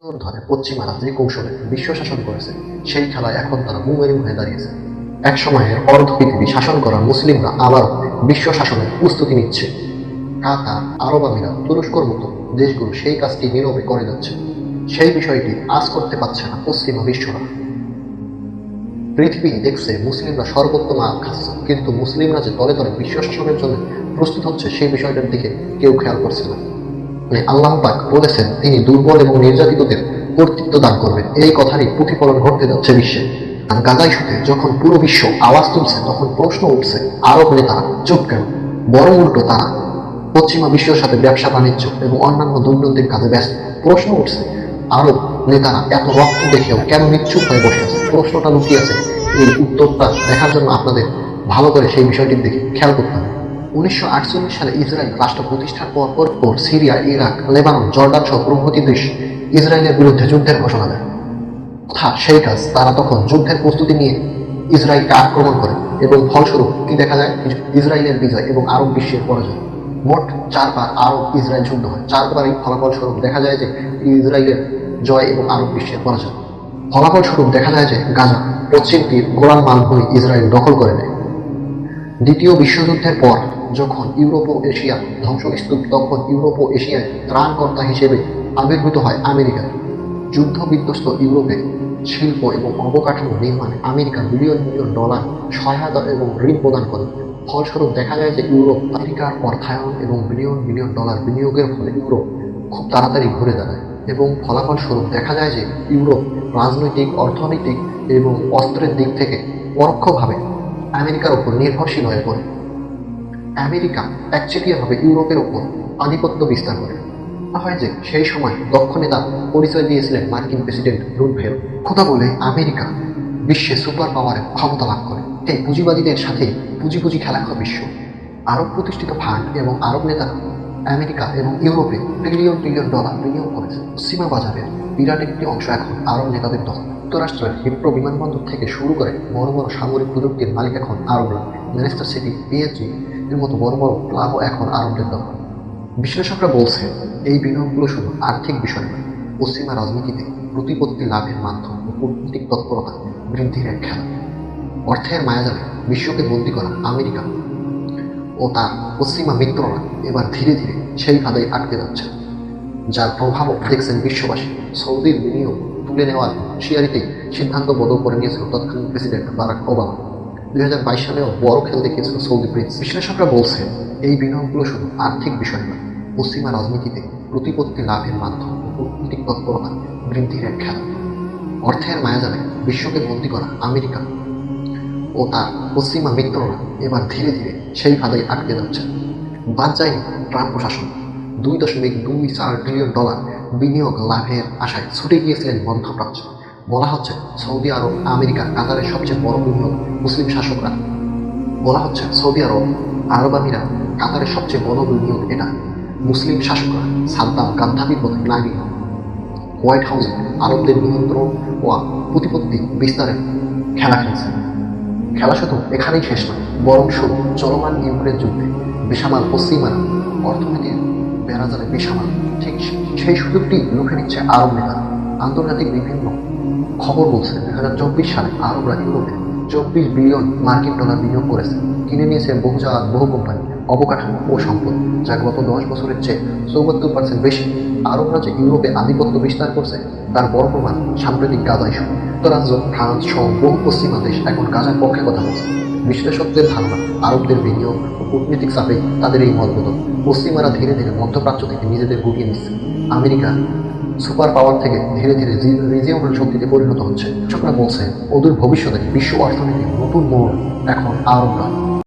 ধরে পশ্চিমারা যে কৌশলে বিশ্ব শাসন করেছে সেই খেলায় এখন তারা বুমেরিং হয়ে দাঁড়িয়েছে। এক সময়ের অর্ধ পৃথিবী শাসন করা মুসলিমরা আবার বিশ্ব শাসনের প্রস্তুতি নিচ্ছে। কাতার, আরব আমিরাত, তুরস্কর মতো দেশগুলো সেই কাজটি নীরবে করে যাচ্ছে। সেই বিষয়টি আজ করতে পারছে না পশ্চিমা বিশ্বরা। পৃথিবী দেখছে মুসলিমরা সর্বোত্তম খাচ্ছে, কিন্তু মুসলিমরা যে তলে তলে বিশ্ব শাসনের জন্য প্রস্তুত হচ্ছে সেই বিষয়টার দিকে কেউ খেয়াল করছে না। আল্লাহ পাক বলেছেন তিনি দুর্বল এবং নির্যাতিতদের কর্তৃত্ব দান করবেন। এই কথারই প্রতিফলন ঘটতে যাচ্ছে বিশ্বে। গাজা ইস্যুতে যখন পুরো বিশ্ব আওয়াজ তুলছে তখন প্রশ্ন উঠছে আরব নেতারা চুপ কেন? বরং উল্টো তারা পশ্চিমা বিশ্বের সাথে ব্যবসা বাণিজ্য এবং অন্যান্য দৈনন্দিন কাজে ব্যস্ত। প্রশ্ন উঠছে আরব নেতারা এত রক্ত দেখেও কেন নিশ্চুপ হয়ে বসে আছে? প্রশ্নটা লুকিয়ে আছে। এই উত্তরটা দেখার জন্য আপনাদের ভালো করে সেই বিষয়টির দিকে খেয়াল করতে হবে। 1948 সালে ইসরায়েল রাষ্ট্র প্রতিষ্ঠার পর সিরিয়া, ইরাক, লেবানন, জর্ডান সহ পূর্ববর্তী দেশ ইসরায়েলের বিরুদ্ধে যুদ্ধের ঘোষণা দেয়। সেই কাজ তারা তখন যুদ্ধের প্রস্তুতি নিয়ে ইসরায়েলকে আক্রমণ করে এবং ফলস্বরূপ কি দেখা যায়? ইসরায়েলের বিজয় এবং আরব বিশ্বের পরাজয়। মোট 4 বার আরব ইসরায়েল যুদ্ধ হয়। 4 বারই ফলাফল স্বরূপ দেখা যায় যে ইসরায়েলের জয় এবং আরব বিশ্বের পরাজয়। ফলাফল স্বরূপ দেখা যায় যে গাজা পশ্চিম তীর গোলান মালভূমি ইসরায়েল দখল করে নেয়। দ্বিতীয় বিশ্বযুদ্ধের পর যখন ইউরোপ ও এশিয়া ধ্বংসস্তূপ, তখন ইউরোপ ও এশিয়ায় ত্রাণকর্তা হিসেবে আবির্ভূত হয় আমেরিকা। যুদ্ধ বিধ্বস্ত ইউরোপে শিল্প এবং অবকাঠামো নির্মাণে আমেরিকা বিলিয়ন বিলিয়ন ডলার সহায়তা এবং ঋণ প্রদান করে। ফলস্বরূপ দেখা যায় যে ইউরোপ আমেরিকার অর্থায়ন এবং বিলিয়ন বিলিয়ন ডলার বিনিয়োগের ফলে ইউরোপ খুব তাড়াতাড়ি ঘুরে দাঁড়ায় এবং ফলাফল স্বরূপ দেখা যায় যে ইউরোপ রাজনৈতিক, অর্থনৈতিক এবং অস্ত্রের দিক থেকে পরোক্ষভাবে আমেরিকার উপর নির্ভরশীল হয়ে পড়ে। আমেরিকা একচেটিয়াভাবে ইউরোপের উপর আধিপত্য বিস্তার করে। হয় যে সেই সময় দক্ষ নেতা পরিচয় দিয়েছিলেন মার্কিন প্রেসিডেন্ট রুজভেল্ট। কথা বলে আমেরিকা বিশ্বে সুপার পাওয়ারের ক্ষমতা লাভ করে। এই পুঁজিবাদীদের সাথে পুঁজি খেলা হয় বিশ্ব। আরব প্রতিষ্ঠিত ফান্ড এবং আরব নেতারা আমেরিকা এবং ইউরোপে ট্রিলিয়ন ট্রিলিয়ন ডলার বিনিয়োগ করেছে। পশ্চিমা বাজারের বিরাট একটি অংশ এখন আরব নেতাদের দখল। যুক্তরাষ্ট্রের হিথ্রো বিমানবন্দর থেকে শুরু করে বড় বড় সামরিক প্রযুক্তির মালিক এখন আরবরা। ম্যানচেস্টার সিটি, পিএসজি এর মতো বড় বড় ক্লাবও এখন আরবদের দখল। বিশ্লেষকরা বলছে এই বিনিয়োগগুলো শুধু আর্থিক বিষয় নয়, পশ্চিমা রাজনীতিতে প্রতিপত্তি লাভের মাধ্যম ও কূটনৈতিক তৎপরতা বৃদ্ধির এক খেলা। অর্থের মায়াজালে বিশ্বকে বন্দী করা আমেরিকা ও তার পশ্চিমা মিত্ররা এবার ধীরে ধীরে সেই ফাঁদেই আটকে যাচ্ছে, যার প্রভাবও দেখছেন বিশ্ববাসী। সৌদির বিনিয়োগ তুলে নেওয়ার হুঁশিয়ারিতেই সিদ্ধান্ত বদল করে নিয়েছিল তৎকালীন প্রেসিডেন্ট বারাক ওবামা। 2022 সালেও বড় খেল দেখিয়েছিল সৌদি প্রিন্স। বিশ্লেষকরা বলছেন এই বিনিয়োগগুলো শুধু আর্থিক বিষয় নয়, পশ্চিমা রাজনীতিতে প্রতিপত্তি লাভের মাধ্যম ও কূটনৈতিক তৎপরতা বৃদ্ধির এক খেলা। অর্থের মায়াজালে বিশ্বকে বন্দী করা আমেরিকা ও তার পশ্চিমা মিত্ররা এবার ধীরে ধীরে সেই ফাঁদেই আটকে যাচ্ছে। বাদ যায়নি ট্রাম্প প্রশাসন। $2.24 ট্রিলিয়ন বিনিয়োগ লাভের আশায় ছুটে গিয়েছিলেন মধ্যপ্রাচ্য। বলা হচ্ছে সৌদি আরব, আমেরিকা, কাতারের সবচেয়ে বড় বিনিয়োগ মুসলিম শাসকরা। বলা হচ্ছে সৌদি আরব, আরব আমিরাত, কাতারের সবচেয়ে বড় বিনিয়োগ এটা মুসলিম শাসকরা। সাদ্দাম, গাদ্দাফির পথে নাগিয়ে হোয়াইট হাউসে আরবদের নিয়ন্ত্রণ ও প্রতিপত্তি বিস্তারের খেলা খেলছে। খেলা শুধু এখানেই শেষ নয়, বরং শুরু চলমান ইউক্রেন যুদ্ধে বেসামাল পশ্চিমারা অর্থনীতির বেড়াজালে বেসামাল। ঠিক সেই সুযোগটি লুফে নিচ্ছে আরব নেতারা। আন্তর্জাতিক বিভিন্ন খবর বলছে 2024 সালে আরবরা ইউরোপে 24 বিলিয়ন মার্কিন ডলার বিনিয়োগ করেছে। কিনে নিয়েছে বহু জাহাজ, বহু কোম্পানি, অবকাঠামো ও সম্পদ, যা গত 10 বছরের চেয়ে 74% বেশি। আরবরা যে ইউরোপে আধিপত্য বিস্তার করছে তার বড় প্রমাণ সাম্প্রতিক গাজা ইস্যু। যুক্তরাজ্য, ফ্রান্স সহ বহু পশ্চিমা দেশ এখন গাজার পক্ষে কথা বলছে। বিশ্লেষকদের ধারণা আরবদের বিনিয়োগ ও কূটনৈতিক চাপে তাদের এই মত বদল। পশ্চিমারা ধীরে ধীরে মধ্যপ্রাচ্য থেকে নিজেদের গুটিয়ে নিচ্ছে। আমেরিকা সুপার পাওয়ার থেকে ধীরে ধীরে রিজিওনাল শক্তিতে পরিণত হচ্ছে। কৃষকরা বলছে অদূর ভবিষ্যতে বিশ্ব অর্থনীতির নতুন মোড় এখন আরবরা।